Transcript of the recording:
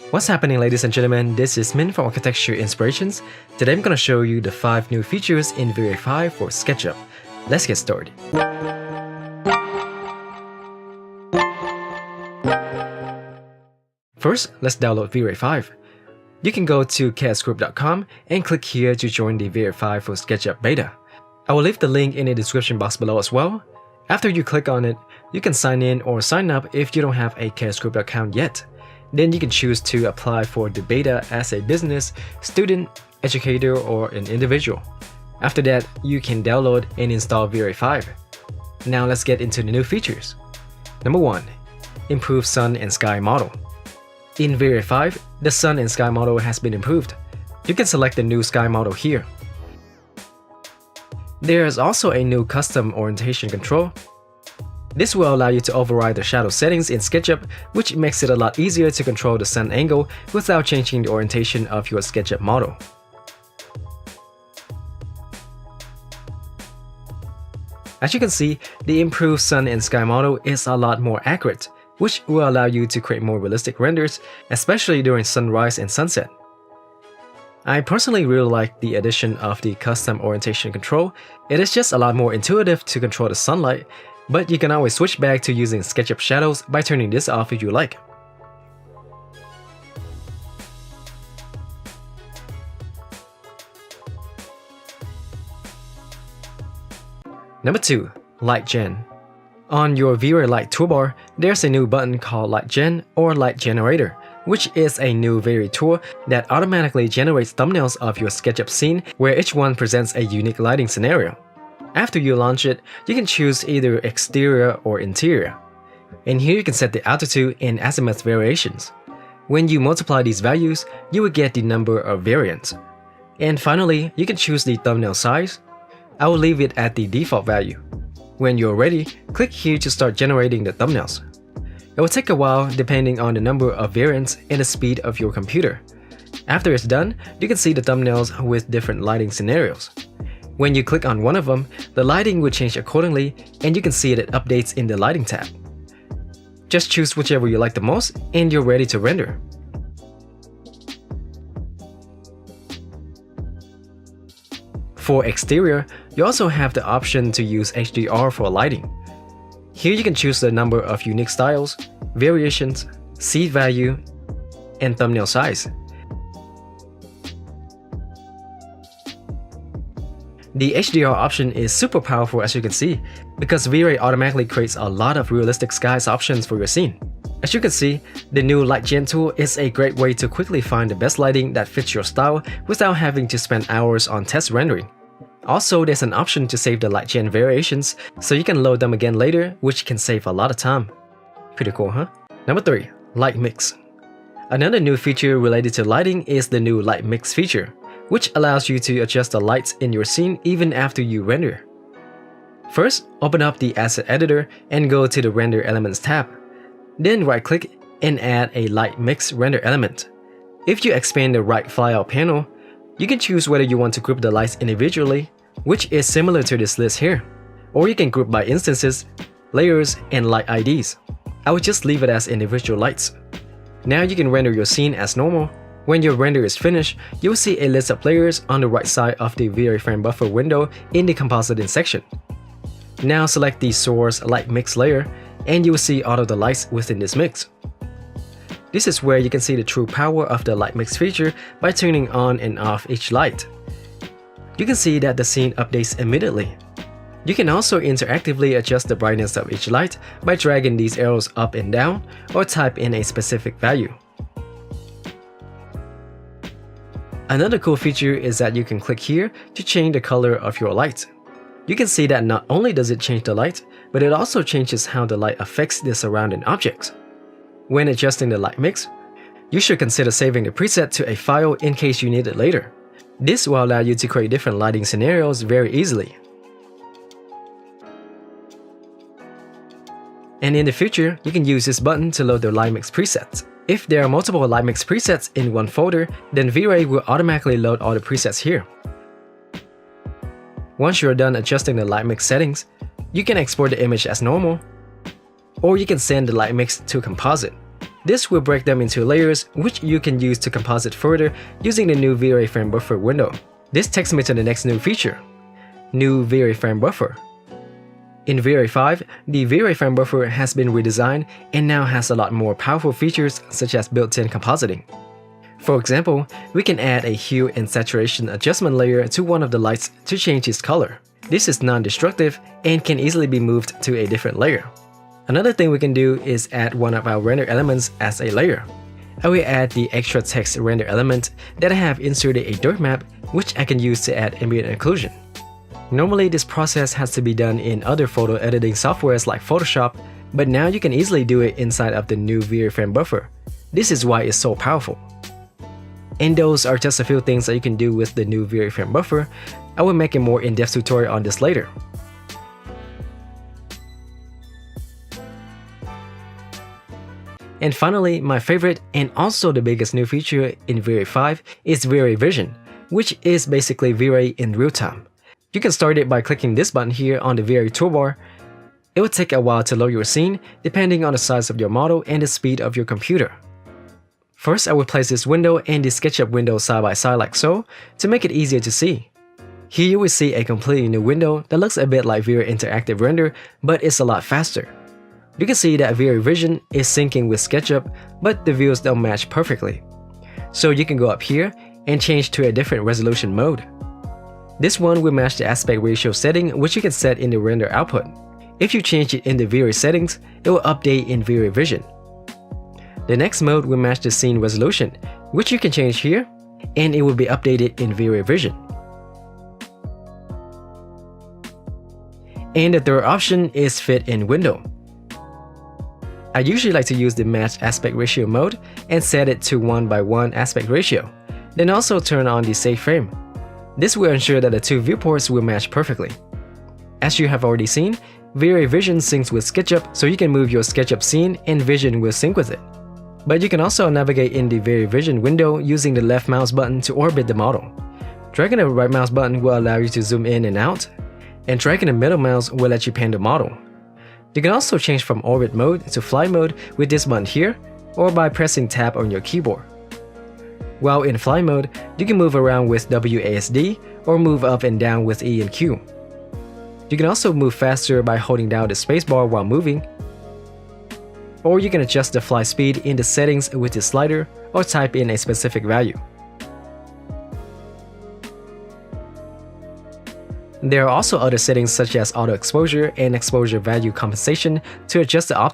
What's happening, ladies and gentlemen? This is Min from Architecture Inspirations. Today I'm going to show you the 5 new features in V-Ray 5 for SketchUp. Let's get started. First, let's download V-Ray 5. You can go to ksgroup.com and click here to join the V-Ray 5 for SketchUp beta. I will leave the link in the description box below as well. After you click on it, you can sign in or sign up if you don't have a ksgroup account yet. Then you can choose to apply for the beta as a business, student, educator, or an individual. After that, you can download and install V-Ray 5. Now let's get into the new features. Number 1. Improved Sun and Sky model. In V-Ray 5, the Sun and Sky model has been improved. You can select the new Sky model here. There is also a new custom orientation control. This will allow you to override the shadow settings in SketchUp, which makes it a lot easier to control the sun angle without changing the orientation of your SketchUp model. As you can see, the improved sun and sky model is a lot more accurate, which will allow you to create more realistic renders, especially during sunrise and sunset. I personally really like the addition of the custom orientation control. It is just a lot more intuitive to control the sunlight, but you can always switch back to using SketchUp shadows by turning this off if you like. Number 2. Light Gen. On your V-Ray Light toolbar, there's a new button called Light Gen or Light Generator, which is a new V-Ray tool that automatically generates thumbnails of your SketchUp scene where each one presents a unique lighting scenario. After you launch it, you can choose either exterior or interior. And here you can set the altitude and azimuth variations. When you multiply these values, you will get the number of variants. And finally, you can choose the thumbnail size. I will leave it at the default value. When you're ready, click here to start generating the thumbnails. It will take a while depending on the number of variants and the speed of your computer. After it's done, you can see the thumbnails with different lighting scenarios. When you click on one of them, the lighting will change accordingly and you can see that it updates in the lighting tab. Just choose whichever you like the most and you're ready to render. For exterior, you also have the option to use HDR for lighting. Here you can choose the number of unique styles, variations, seed value, and thumbnail size. The HDR option is super powerful, as you can see, because V-Ray automatically creates a lot of realistic skies options for your scene. As you can see, the new Light Gen tool is a great way to quickly find the best lighting that fits your style without having to spend hours on test rendering. Also, there's an option to save the Light Gen variations, so you can load them again later, which can save a lot of time. Pretty cool, huh? Number 3. Light Mix. Another new feature related to lighting is the new Light Mix feature, which allows you to adjust the lights in your scene even after you render. First, open up the Asset Editor and go to the Render Elements tab. Then right-click and add a Light Mix render element. If you expand the right flyout panel, you can choose whether you want to group the lights individually, which is similar to this list here, or you can group by instances, layers, and light IDs. I would just leave it as individual lights. Now you can render your scene as normal. When your render is finished, you'll see a list of layers on the right side of the V-Ray Frame Buffer window in the Compositing section. Now select the Source Light Mix layer, and you will see all of the lights within this mix. This is where you can see the true power of the Light Mix feature by turning on and off each light. You can see that the scene updates immediately. You can also interactively adjust the brightness of each light by dragging these arrows up and down or type in a specific value. Another cool feature is that you can click here to change the color of your light. You can see that not only does it change the light, but it also changes how the light affects the surrounding objects. When adjusting the light mix, you should consider saving the preset to a file in case you need it later. This will allow you to create different lighting scenarios very easily. And in the future, you can use this button to load the light mix presets. If there are multiple light mix presets in one folder, then V-Ray will automatically load all the presets here. Once you're done adjusting the light mix settings, you can export the image as normal, or you can send the light mix to composite. This will break them into layers, which you can use to composite further using the new V-Ray Frame Buffer window. This takes me to the next new feature, new V-Ray Frame Buffer. In V-Ray 5, the V-Ray Frame Buffer has been redesigned and now has a lot more powerful features such as built-in compositing. For example, we can add a hue and saturation adjustment layer to one of the lights to change its color. This is non-destructive and can easily be moved to a different layer. Another thing we can do is add one of our render elements as a layer. I will add the extra text render element that I have inserted a dirt map, which I can use to add ambient occlusion. Normally this process has to be done in other photo editing softwares like Photoshop, but now you can easily do it inside of the new V-Ray Frame Buffer. This is why it's so powerful. And those are just a few things that you can do with the new V-Ray Frame Buffer. I will make a more in-depth tutorial on this later. And finally, my favorite and also the biggest new feature in V-Ray 5 is V-Ray Vision, which is basically V-Ray in real time. You can start it by clicking this button here on the V-Ray toolbar. It will take a while to load your scene depending on the size of your model and the speed of your computer. First, I will place this window and the SketchUp window side by side like so to make it easier to see. Here you will see a completely new window that looks a bit like V-Ray Interactive Render, but it's a lot faster. You can see that V-Ray Vision is syncing with SketchUp, but the views don't match perfectly. So you can go up here and change to a different resolution mode. This one will match the aspect ratio setting, which you can set in the render output. If you change it in the V-Ray settings, it will update in V-Ray Vision. The next mode will match the scene resolution, which you can change here, and it will be updated in V-Ray Vision. And the third option is Fit in Window. I usually like to use the match aspect ratio mode and set it to 1:1 aspect ratio, then also turn on the save frame. This will ensure that the two viewports will match perfectly. As you have already seen, V-Ray Vision syncs with SketchUp, so you can move your SketchUp scene and Vision will sync with it. But you can also navigate in the V-Ray Vision window using the left mouse button to orbit the model. Dragging the right mouse button will allow you to zoom in and out, and dragging the middle mouse will let you pan the model. You can also change from orbit mode to fly mode with this button here, or by pressing tab on your keyboard. While in fly mode, you can move around with WASD or move up and down with E and Q. You can also move faster by holding down the spacebar while moving, or you can adjust the fly speed in the settings with the slider or type in a specific value. There are also other settings such as auto exposure and exposure value compensation to adjust the optimal